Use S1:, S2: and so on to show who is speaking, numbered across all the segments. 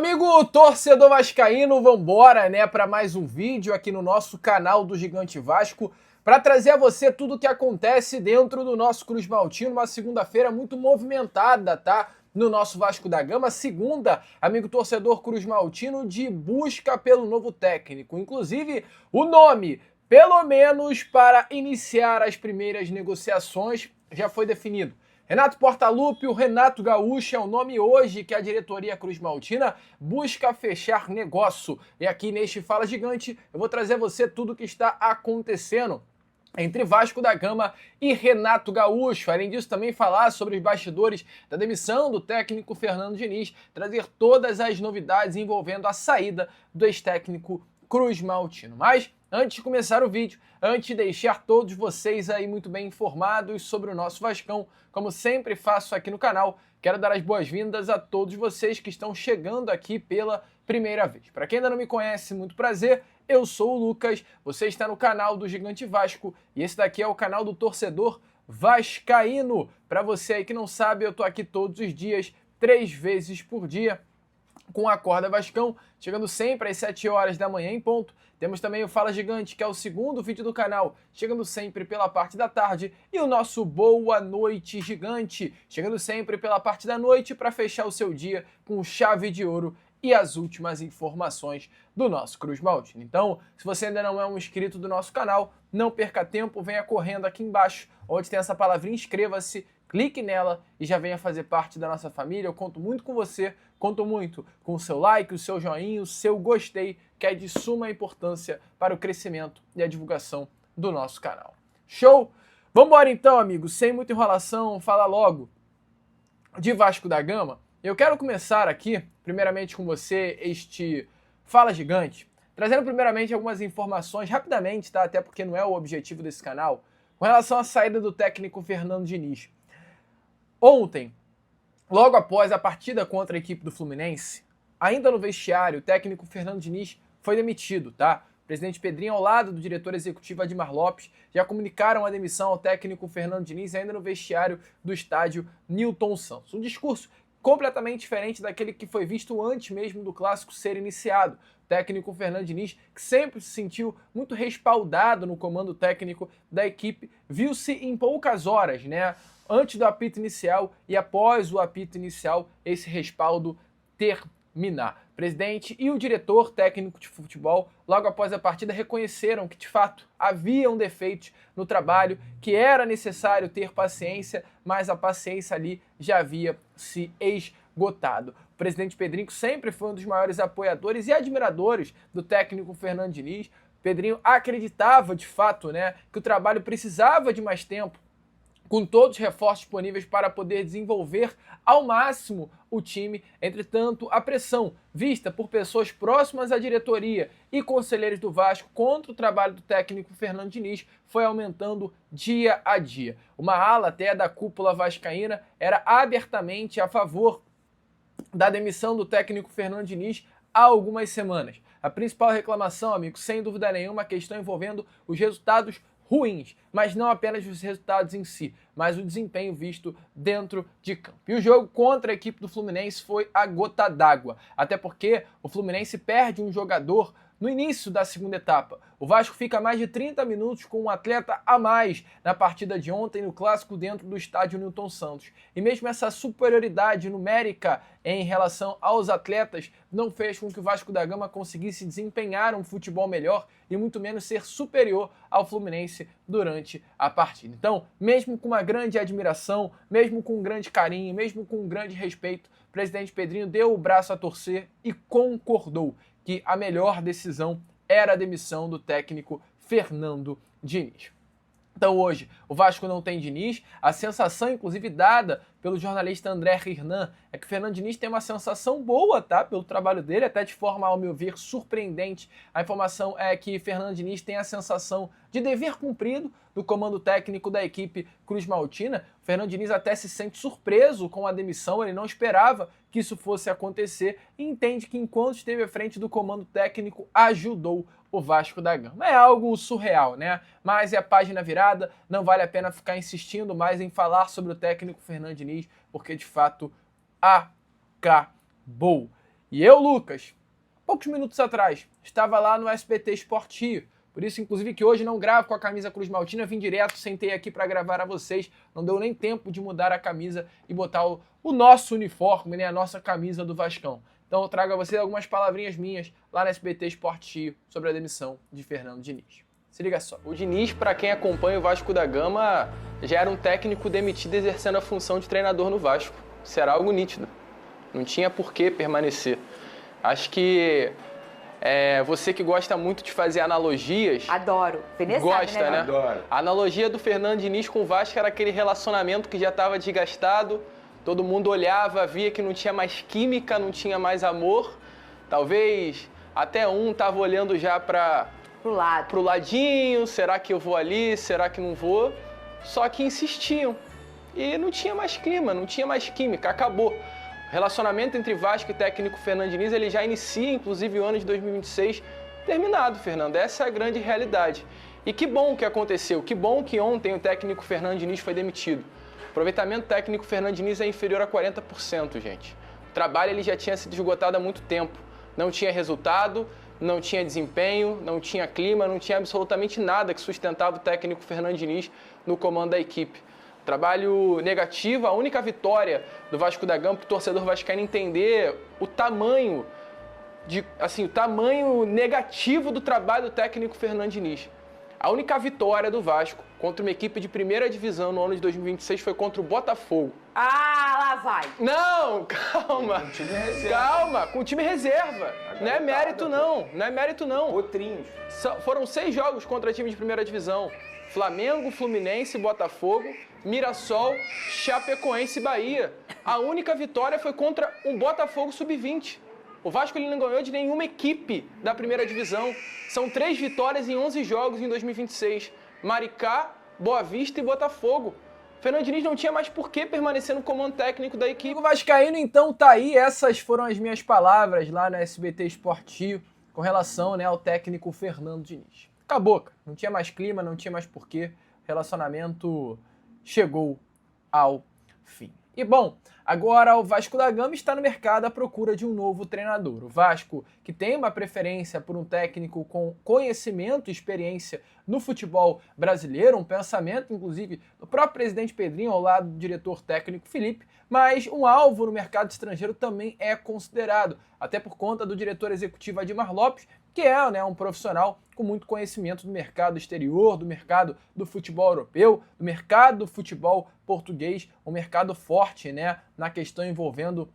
S1: amigo torcedor vascaíno, vambora, né, para mais um vídeo aqui no nosso canal do Gigante Vasco, para trazer a você tudo o que acontece dentro do nosso Cruz Maltino, uma segunda-feira muito movimentada, tá? No nosso Vasco da Gama, segunda, amigo torcedor Cruz Maltino, de busca pelo novo técnico. Inclusive, o nome, pelo menos para iniciar as primeiras negociações, já foi definido. Renato Portaluppi, o Renato Gaúcho é o nome hoje que a diretoria Cruz Maltina busca fechar negócio. E aqui neste Fala Gigante eu vou trazer a você tudo o que está acontecendo entre Vasco da Gama e Renato Gaúcho. Além disso, também falar sobre os bastidores da demissão do técnico Fernando Diniz, trazer todas as novidades envolvendo a saída do ex-técnico Cruz Maltino. Mas antes de começar o vídeo, antes de deixar todos vocês aí muito bem informados sobre o nosso Vascão, como sempre faço aqui no canal, quero dar as boas-vindas a todos vocês que estão chegando aqui pela primeira vez. Para quem ainda não me conhece, muito prazer, eu sou o Lucas, você está no canal do Gigante Vasco e esse daqui é o canal do torcedor vascaíno. Para você aí que não sabe, eu tô aqui todos os dias, 3 vezes por dia, com a Corda Vascão, chegando sempre às 7 horas da manhã em ponto. Temos também o Fala Gigante, que é o segundo vídeo do canal, chegando sempre pela parte da tarde. E o nosso Boa Noite Gigante, chegando sempre pela parte da noite para fechar o seu dia com chave de ouro e as últimas informações do nosso Cruz Maltino. Então, se você ainda não é um inscrito do nosso canal, não perca tempo, venha correndo aqui embaixo, onde tem essa palavrinha inscreva-se, clique nela e já venha fazer parte da nossa família. Eu conto muito com você, conto muito com o seu like, o seu joinha, o seu gostei, que é de suma importância para o crescimento e a divulgação do nosso canal. Show? Vambora então, amigos, sem muita enrolação, fala logo de Vasco da Gama. Eu quero começar aqui, primeiramente com você, este Fala Gigante, trazendo primeiramente algumas informações rapidamente, tá? Até porque não é o objetivo desse canal, com relação à saída do técnico Fernando Diniz. Ontem, logo após a partida contra a equipe do Fluminense, ainda no vestiário, o técnico Fernando Diniz foi demitido, tá? O presidente Pedrinho, ao lado do diretor executivo Admar Lopes, já comunicaram a demissão ao técnico Fernando Diniz ainda no vestiário do estádio Newton Santos. Um discurso completamente diferente daquele que foi visto antes mesmo do clássico ser iniciado. O técnico Fernando Diniz, que sempre se sentiu muito respaldado no comando técnico da equipe, viu-se em poucas horas, né? Antes do apito inicial e após o apito inicial, esse respaldo terminar. O presidente e o diretor técnico de futebol, logo após a partida, reconheceram que, de fato, haviam defeitos no trabalho, que era necessário ter paciência, mas a paciência ali já havia se esgotado. O presidente Pedrinho sempre foi um dos maiores apoiadores e admiradores do técnico Fernando Diniz. Pedrinho acreditava, de fato, né, que o trabalho precisava de mais tempo, com todos os reforços disponíveis para poder desenvolver ao máximo o time. Entretanto, a pressão vista por pessoas próximas à diretoria e conselheiros do Vasco contra o trabalho do técnico Fernando Diniz foi aumentando dia a dia. Uma ala até da cúpula vascaína era abertamente a favor da demissão do técnico Fernando Diniz há algumas semanas. A principal reclamação, amigo, sem dúvida nenhuma, a questão envolvendo os resultados ruins, mas não apenas os resultados em si, mas o desempenho visto dentro de campo. E o jogo contra a equipe do Fluminense foi a gota d'água, até porque o Fluminense perde um jogador no início da segunda etapa. O Vasco fica mais de 30 minutos com um atleta a mais na partida de ontem no clássico dentro do estádio Newton Santos. E mesmo essa superioridade numérica em relação aos atletas não fez com que o Vasco da Gama conseguisse desempenhar um futebol melhor e muito menos ser superior ao Fluminense durante a partida. Então, mesmo com uma grande admiração, mesmo com um grande carinho, mesmo com um grande respeito, o presidente Pedrinho deu o braço a torcer e concordou que a melhor decisão era a demissão do técnico Fernando Diniz. Então hoje o Vasco não tem Diniz, a sensação inclusive dada pelo jornalista André Hernan é que o Fernando Diniz tem uma sensação boa, tá? Pelo trabalho dele, até de forma, ao meu ver, surpreendente. A informação é que Fernando Diniz tem a sensação de dever cumprido do comando técnico da equipe Cruz Maltina. O Fernando Diniz até se sente surpreso com a demissão, ele não esperava que isso fosse acontecer e entende que enquanto esteve à frente do comando técnico, ajudou o Vasco da Gama. É algo surreal, né? Mas é a página virada, não vale a pena ficar insistindo mais em falar sobre o técnico Fernando Diniz, porque de fato acabou. E eu, Lucas, poucos minutos atrás, estava lá no SBT Sport Rio. Por isso, inclusive, que hoje não gravo com a camisa Cruz Maltina, vim direto, sentei aqui para gravar a vocês. Não deu nem tempo de mudar a camisa e botar o nosso uniforme, né, a nossa camisa do Vascão. Então eu trago a vocês algumas palavrinhas minhas lá no SBT Sport Rio sobre a demissão de Fernando Diniz. Se liga só. O Diniz, para quem acompanha o Vasco da Gama, já era um técnico demitido exercendo a função de treinador no Vasco. Isso era algo nítido. Não tinha por que permanecer. Acho que você que gosta muito de fazer analogias...
S2: Adoro.
S1: Gosta, né?
S3: Adoro.
S1: A analogia do Fernando Diniz com o Vasco era aquele relacionamento que já estava desgastado, todo mundo olhava, via que não tinha mais química, não tinha mais amor. Talvez até um estava olhando já pro ladinho, será que eu vou ali, será que não vou? Só que insistiam. E não tinha mais clima, não tinha mais química, acabou. O relacionamento entre Vasco e técnico Fernando Diniz, ele já inicia, inclusive, o ano de 2026 terminado, Fernando. Essa é a grande realidade. E que bom que aconteceu, que bom que ontem o técnico Fernando Diniz foi demitido. O aproveitamento técnico Fernando Diniz é inferior a 40%, gente. O trabalho ele já tinha sido esgotado há muito tempo. Não tinha resultado, não tinha desempenho, não tinha clima, não tinha absolutamente nada que sustentava o técnico Fernando Diniz no comando da equipe. Trabalho negativo, a única vitória do Vasco da Gama para o torcedor vascaíno entender o tamanho negativo do trabalho do técnico Fernando Diniz. A única vitória do Vasco contra uma equipe de primeira divisão no ano de 2026 foi contra o Botafogo.
S2: Ah, lá vai.
S1: Não, calma.
S3: Com time reserva.
S1: Calma, com time reserva. Não é mérito não, não é mérito não.
S3: Potrinhos.
S1: Foram 6 jogos contra time de primeira divisão. Flamengo, Fluminense, Botafogo, Mirassol, Chapecoense e Bahia. A única vitória foi contra um Botafogo sub-20. O Vasco ele não ganhou de nenhuma equipe da primeira divisão. São 3 vitórias em 11 jogos em 2026. Maricá, Boa Vista e Botafogo. Fernando Diniz não tinha mais por que permanecer no comando técnico da equipe. O vascaíno, então, tá aí. Essas foram as minhas palavras lá no SBT Sport Rio com relação, né, ao técnico Fernando Diniz. Acabou, cara. Não tinha mais clima, não tinha mais porquê. O relacionamento chegou ao fim. E bom, agora o Vasco da Gama está no mercado à procura de um novo treinador. O Vasco, que tem uma preferência por um técnico com conhecimento e experiência no futebol brasileiro, um pensamento, inclusive, do próprio presidente Pedrinho ao lado do diretor técnico Felipe, mas um alvo no mercado estrangeiro também é considerado, até por conta do diretor executivo Admar Lopes, que é, né, um profissional com muito conhecimento do mercado exterior, do mercado do futebol europeu, do mercado do futebol português, um mercado forte, né, na questão envolvendo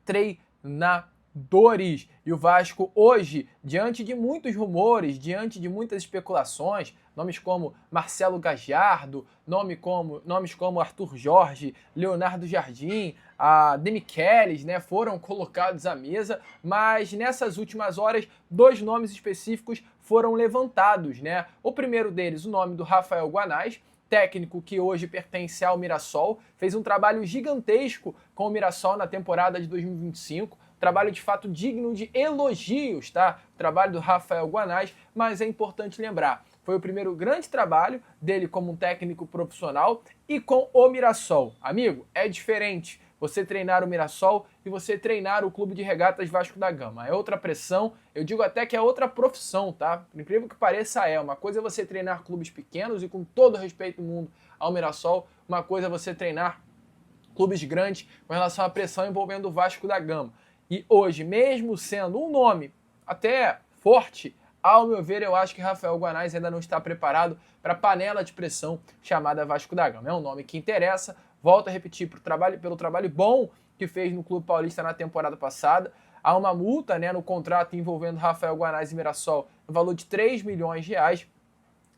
S1: treinadores. E o Vasco hoje, diante de muitos rumores, diante de muitas especulações, nomes como Marcelo Gajardo, nomes como Arthur Jorge, Leonardo Jardim, a Demichelis, né, foram colocados à mesa, mas nessas últimas horas, 2 nomes específicos foram levantados, né? O primeiro deles, o nome do Rafael Guanais, técnico que hoje pertence ao Mirassol, fez um trabalho gigantesco com o Mirassol na temporada de 2025, trabalho de fato digno de elogios, tá? O trabalho do Rafael Guanais, mas é importante lembrar, foi o primeiro grande trabalho dele como um técnico profissional e com o Mirassol. Amigo, é diferente você treinar o Mirassol e você treinar o Clube de Regatas Vasco da Gama. É outra pressão, eu digo até que é outra profissão, tá? Por incrível que pareça uma coisa é você treinar clubes pequenos e com todo o respeito do mundo ao Mirassol, uma coisa é você treinar clubes grandes com relação à pressão envolvendo o Vasco da Gama. E hoje, mesmo sendo um nome até forte, ao meu ver, eu acho que Rafael Guanais ainda não está preparado para a panela de pressão chamada Vasco da Gama. É um nome que interessa, volto a repetir, pelo trabalho bom que fez no Clube Paulista na temporada passada. Há uma multa, né, no contrato envolvendo Rafael Guanais e Mirassol no valor de 3 milhões de reais.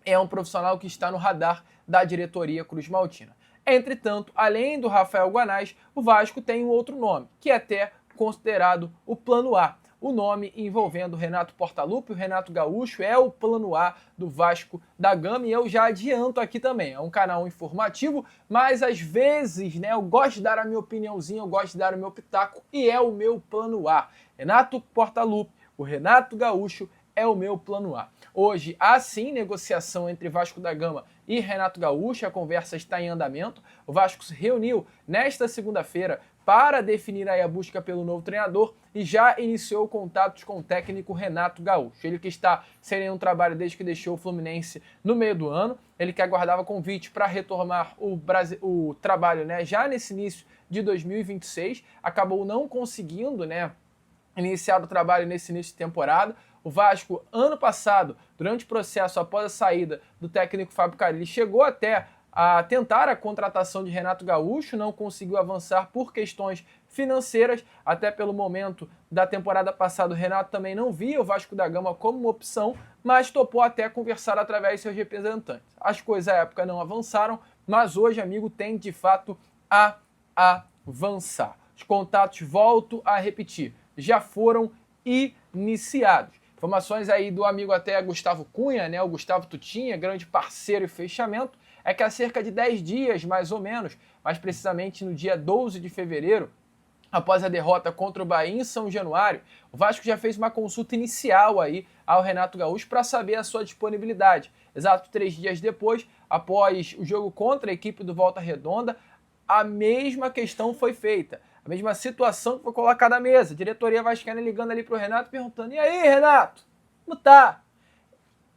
S1: É um profissional que está no radar da diretoria Cruz Maltina. Entretanto, além do Rafael Guanais, o Vasco tem um outro nome, que é até considerado o plano A. O nome envolvendo Renato Portaluppi, o Renato Gaúcho, é o plano A do Vasco da Gama e eu já adianto aqui também. É um canal informativo, mas às vezes, né, eu gosto de dar a minha opiniãozinha, eu gosto de dar o meu pitaco e é o meu plano A. Renato Portaluppi, o Renato Gaúcho é o meu plano A. Hoje há sim negociação entre Vasco da Gama e Renato Gaúcho, a conversa está em andamento. O Vasco se reuniu nesta segunda-feira para definir aí a busca pelo novo treinador e já iniciou contatos com o técnico Renato Gaúcho. Ele que está sem nenhum trabalho desde que deixou o Fluminense no meio do ano, ele que aguardava convite para retomar o trabalho, né, já nesse início de 2026, acabou não conseguindo, né, iniciar o trabalho nesse início de temporada. O Vasco, ano passado, durante o processo após a saída do técnico Fábio Carille, chegou até a tentar a contratação de Renato Gaúcho, não conseguiu avançar por questões financeiras, até pelo momento da temporada passada o Renato também não via o Vasco da Gama como uma opção, mas topou até conversar através de seus representantes. As coisas à época não avançaram, mas hoje, amigo, tem de fato a avançar. Os contatos, volto a repetir, já foram iniciados. Informações aí do amigo até Gustavo Cunha, né, o Gustavo Tutinha, grande parceiro e fechamento, é que há cerca de 10 dias, mais ou menos, mais precisamente no dia 12 de fevereiro, após a derrota contra o Bahia em São Januário, o Vasco já fez uma consulta inicial aí ao Renato Gaúcho para saber a sua disponibilidade. Exato 3 dias depois, após o jogo contra a equipe do Volta Redonda, a mesma questão foi feita. A mesma situação que foi colocada à mesa. A diretoria vascaína ligando ali para o Renato, perguntando: e aí, Renato? Como tá?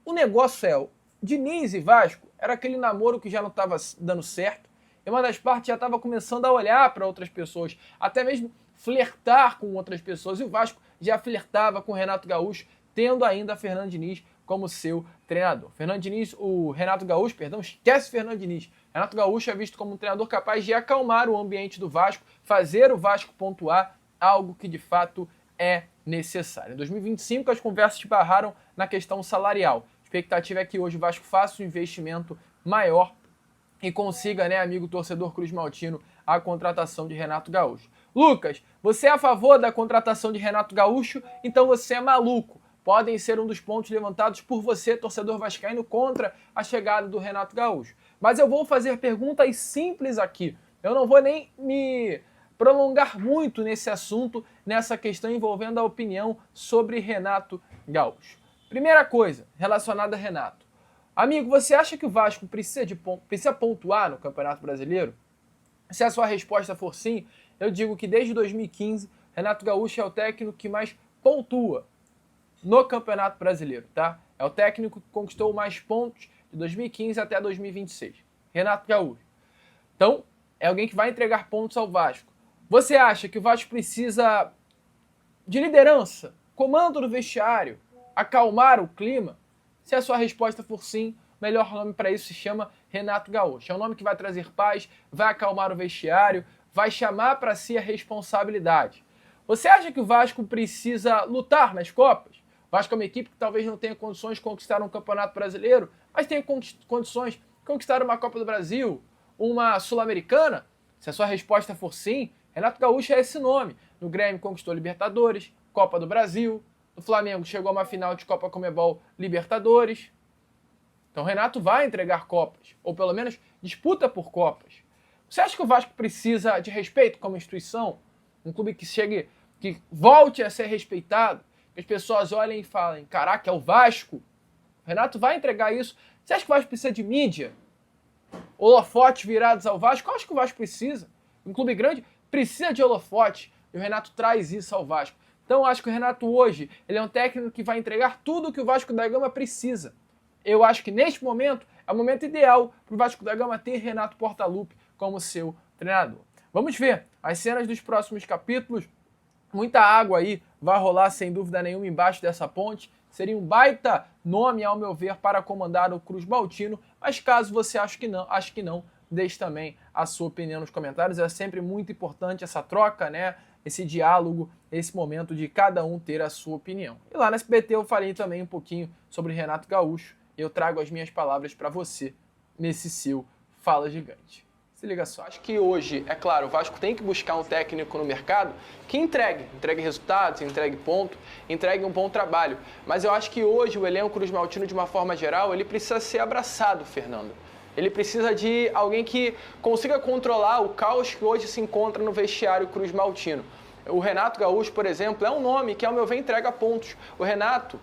S1: O negócio é, o Diniz e Vasco era aquele namoro que já não estava dando certo. E uma das partes já estava começando a olhar para outras pessoas, até mesmo flertar com outras pessoas. E o Vasco já flertava com o Renato Gaúcho, tendo ainda Fernando Diniz como seu treinador. O Renato Gaúcho, esquece Fernando Diniz. Renato Gaúcho é visto como um treinador capaz de acalmar o ambiente do Vasco, fazer o Vasco pontuar, algo que de fato é necessário. Em 2025, as conversas se barraram na questão salarial. A expectativa é que hoje o Vasco faça um investimento maior e consiga, né, amigo torcedor Cruz Maltino, a contratação de Renato Gaúcho. Lucas, você é a favor da contratação de Renato Gaúcho? Então você é maluco. Podem ser um dos pontos levantados por você, torcedor vascaíno, contra a chegada do Renato Gaúcho. Mas eu vou fazer perguntas simples aqui. Eu não vou nem me prolongar muito nesse assunto, nessa questão envolvendo a opinião sobre Renato Gaúcho. Primeira coisa relacionada a Renato. Amigo, você acha que o Vasco precisa pontuar no Campeonato Brasileiro? Se a sua resposta for sim, eu digo que desde 2015, Renato Gaúcho é o técnico que mais pontua no Campeonato Brasileiro, tá? É o técnico que conquistou mais pontos de 2015 até 2026. Renato Gaúcho. Então, é alguém que vai entregar pontos ao Vasco. Você acha que o Vasco precisa de liderança, comando do vestiário, acalmar o clima? Se a sua resposta for sim, o melhor nome para isso se chama Renato Gaúcho. É um nome que vai trazer paz, vai acalmar o vestiário, vai chamar para si a responsabilidade. Você acha que o Vasco precisa lutar nas Copas? O Vasco é uma equipe que talvez não tenha condições de conquistar um Campeonato Brasileiro, mas tem condições de conquistar uma Copa do Brasil, uma Sul-Americana? Se a sua resposta for sim, Renato Gaúcho é esse nome. No Grêmio conquistou Libertadores, Copa do Brasil. No Flamengo chegou a uma final de Copa Conmebol Libertadores. Então Renato vai entregar Copas, ou pelo menos disputa por Copas. Você acha que o Vasco precisa de respeito como instituição? Um clube que chegue, que volte a ser respeitado, que as pessoas olhem e falem: caraca, é o Vasco. O Renato vai entregar isso. Você acha que o Vasco precisa de mídia? Holofotes virados ao Vasco? Eu acho que o Vasco precisa. Um clube grande precisa de holofote. E o Renato traz isso ao Vasco. Então eu acho que o Renato hoje, ele é um técnico que vai entregar tudo o que o Vasco da Gama precisa. Eu acho que neste momento é o momento ideal para o Vasco da Gama ter Renato Portaluppi como seu treinador. Vamos ver as cenas dos próximos capítulos. Muita água aí vai rolar sem dúvida nenhuma embaixo dessa ponte. Seria um baita nome, ao meu ver, para comandar o Cruz Maltino. Mas caso você ache que não, deixe também a sua opinião nos comentários. É sempre muito importante essa troca, né? Esse diálogo, esse momento de cada um ter a sua opinião. E lá na SBT eu falei também um pouquinho sobre Renato Gaúcho. E eu trago as minhas palavras para você nesse seu Fala Gigante. Se liga só. Acho que hoje, é claro, o Vasco tem que buscar um técnico no mercado que entregue resultados, entregue ponto, entregue um bom trabalho. Mas eu acho que hoje o elenco Cruz Maltino, de uma forma geral, ele precisa ser abraçado, Fernando. Ele precisa de alguém que consiga controlar o caos que hoje se encontra no vestiário Cruz Maltino. O Renato Gaúcho, por exemplo, é um nome que, ao meu ver, entrega pontos. O Renato,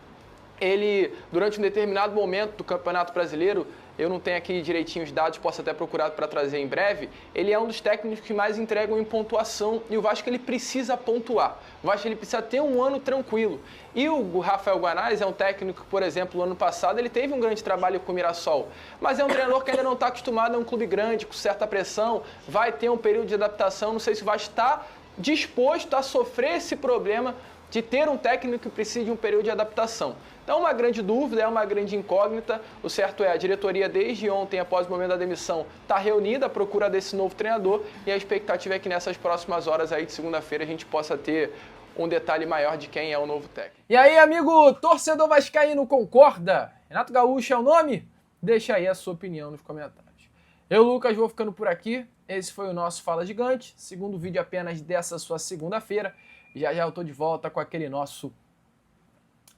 S1: ele, durante um determinado momento do Campeonato Brasileiro, eu não tenho aqui direitinho os dados, posso até procurar para trazer em breve, ele é um dos técnicos que mais entregam em pontuação e o Vasco ele precisa pontuar. O Vasco ele precisa ter um ano tranquilo. E o Rafael Guanais é um técnico que, por exemplo, no ano passado ele teve um grande trabalho com o Mirassol, mas é um treinador que ainda não está acostumado a um clube grande, com certa pressão, vai ter um período de adaptação, não sei se o Vasco está disposto a sofrer esse problema de ter um técnico que precisa de um período de adaptação. Então, uma grande dúvida, é uma grande incógnita. O certo é, a diretoria desde ontem, após o momento da demissão, está reunida à procura desse novo treinador e a expectativa é que nessas próximas horas aí de segunda-feira a gente possa ter um detalhe maior de quem é o novo técnico. E aí, amigo torcedor vascaíno, concorda? Renato Gaúcho é o nome? Deixa aí a sua opinião nos comentários. Eu, Lucas, vou ficando por aqui. Esse foi o nosso Fala Gigante, segundo vídeo apenas dessa sua segunda-feira. Já eu tô de volta com aquele nosso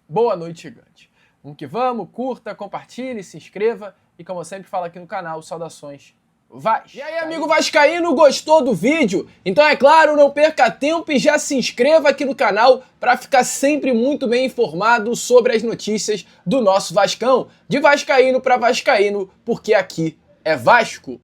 S1: Boa Noite Gigante. Vamos que vamos, curta, compartilhe, se inscreva e como eu sempre falo aqui no canal, saudações Vasco. E aí, amigo vascaíno, gostou do vídeo? Então é claro, não perca tempo e já se inscreva aqui no canal para ficar sempre muito bem informado sobre as notícias do nosso Vascão. De vascaíno para vascaíno, porque aqui é Vasco.